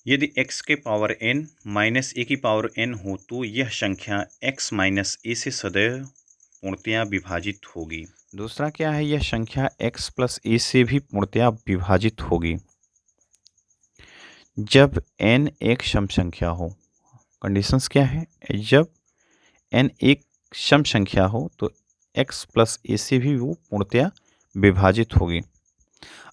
यदि x के power n minus a की पावर n हो तो यह संख्या x माइनस a से सदैव पूर्णतया विभाजित होगी। दूसरा क्या है, यह संख्या x प्लस a से भी पूर्णतया विभाजित होगी जब n एक सम संख्या हो। कंडीशंस क्या है, जब n एक सम संख्या हो तो x प्लस a से भी वो पूर्णतया विभाजित होगी।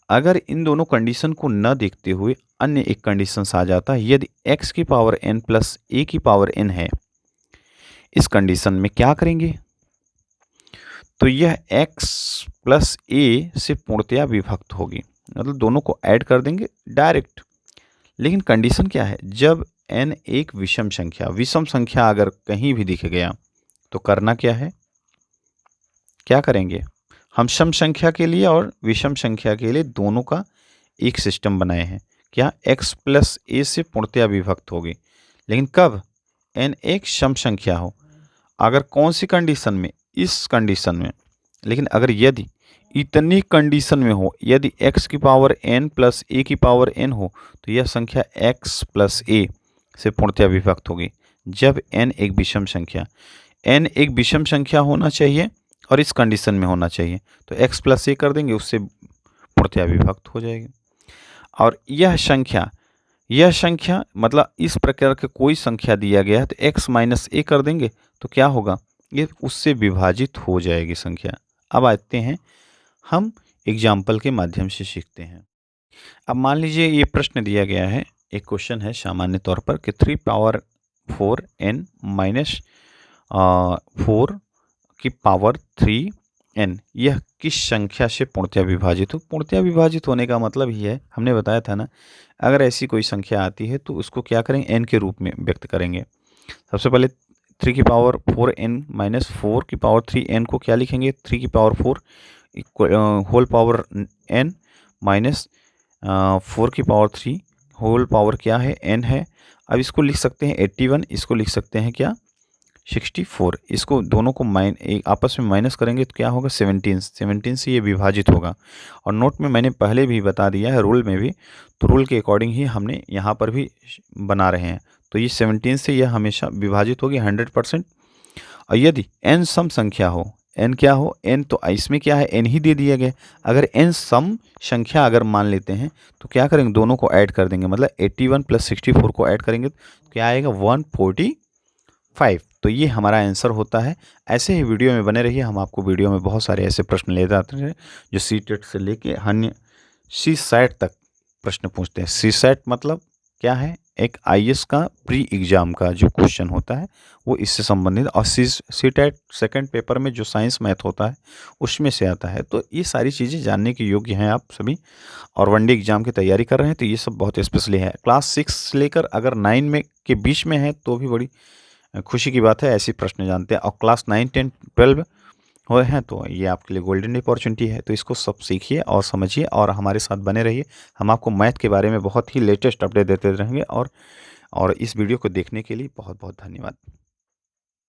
अगर इन दोनों कंडीशन को न देखते हुए अन्य एक कंडीशन आ जाता है, यदि x की पावर n प्लस a की पावर n है, इस कंडीशन में क्या करेंगे, तो यह x प्लस a से पूर्णतया विभक्त होगी, मतलब दोनों को ऐड कर देंगे डायरेक्ट। लेकिन कंडीशन क्या है, जब n एक विषम संख्या अगर कहीं भी दिख गया तो करना क्या है, क्या करेंगे, हम सम संख्या के लिए और विषम संख्या के लिए दोनों का एक सिस्टम बनाए हैं। क्या, x प्लस a से पूर्णतया विभक्त होगी, लेकिन कब, n एक सम संख्या हो। अगर कौन सी कंडीशन में, इस कंडीशन में। लेकिन अगर यदि इतनी कंडीशन में हो, यदि x की पावर n प्लस a की पावर n हो तो यह संख्या x प्लस a से पूर्णतया विभक्त होगी जब n एक विषम संख्या, n एक विषम संख्या होना चाहिए और इस कंडीशन में होना चाहिए, तो x प्लस a कर देंगे, उससे पूर्णतया विभक्त हो जाएगी। और यह संख्या मतलब इस प्रकार के कोई संख्या दिया गया है तो x माइनस a कर देंगे तो क्या होगा, ये उससे विभाजित हो जाएगी संख्या। अब आते हैं हम एग्जाम्पल के माध्यम से सीखते हैं। अब मान लीजिए ये प्रश्न दिया गया है, एक क्वेश्चन है सामान्य तौर पर कि 3 पावर 4 n माइनस 4 की पावर 3 n यह किस संख्या से पूर्णतया विभाजित हो। पूर्णतया विभाजित होने का मतलब ही है, हमने बताया था ना, अगर ऐसी कोई संख्या आती है तो उसको क्या करेंगे, n के रूप में व्यक्त करेंगे। सबसे पहले 3 की पावर 4 n माइनस 4 की पावर 3 n को क्या लिखेंगे, 3 की power 4 whole power n minus 4 की पावर 3 होल पावर क्या है, n है। अब इसको लिख सकते हैं 81, इसको लिख सकते हैं क्या, 64। इसको दोनों को आपस में माइनस करेंगे तो क्या होगा, 17 से ये विभाजित होगा। और नोट में मैंने पहले भी बता दिया है, रूल में भी, तो रूल के अकॉर्डिंग ही हमने यहाँ पर भी बना रहे हैं। तो ये 17 से यह हमेशा विभाजित होगी 100%। और यदि n सम संख्या हो, n क्या हो, n तो इसमें क्या है, n ही दे दिया गया। अगर n सम संख्या अगर मान लेते हैं तो क्या करेंगे, दोनों को ऐड कर देंगे, मतलब 81 प्लस 64 को ऐड करेंगे तो क्या आएगा, 145। तो ये हमारा आंसर होता है। ऐसे ही वीडियो में बने रहिए, हम आपको वीडियो में बहुत सारे ऐसे प्रश्न ले जाते हैं जो CTET से लेके अन्य CSAT तक प्रश्न पूछते हैं। CSAT मतलब क्या है, एक IAS का प्री एग्जाम का जो क्वेश्चन होता है वो इससे संबंधित, और CTET सेकंड पेपर में जो साइंस मैथ होता है उसमें से आता है। तो ये सारी चीज़ें जानने के योग्य हैं आप सभी, और वनडे एग्जाम की तैयारी कर रहे हैं तो ये सब बहुत स्पेशली है। क्लास 6 से लेकर अगर 9 में के बीच में है तो भी बड़ी खुशी की बात है, ऐसी प्रश्न जानते हैं। और क्लास 9, 10, 12 हुए हैं तो ये आपके लिए गोल्डन अपॉर्चुनिटी है। तो इसको सब सीखिए और समझिए और हमारे साथ बने रहिए। हम आपको मैथ के बारे में बहुत ही लेटेस्ट अपडेट देते रहेंगे। और इस वीडियो को देखने के लिए बहुत बहुत धन्यवाद।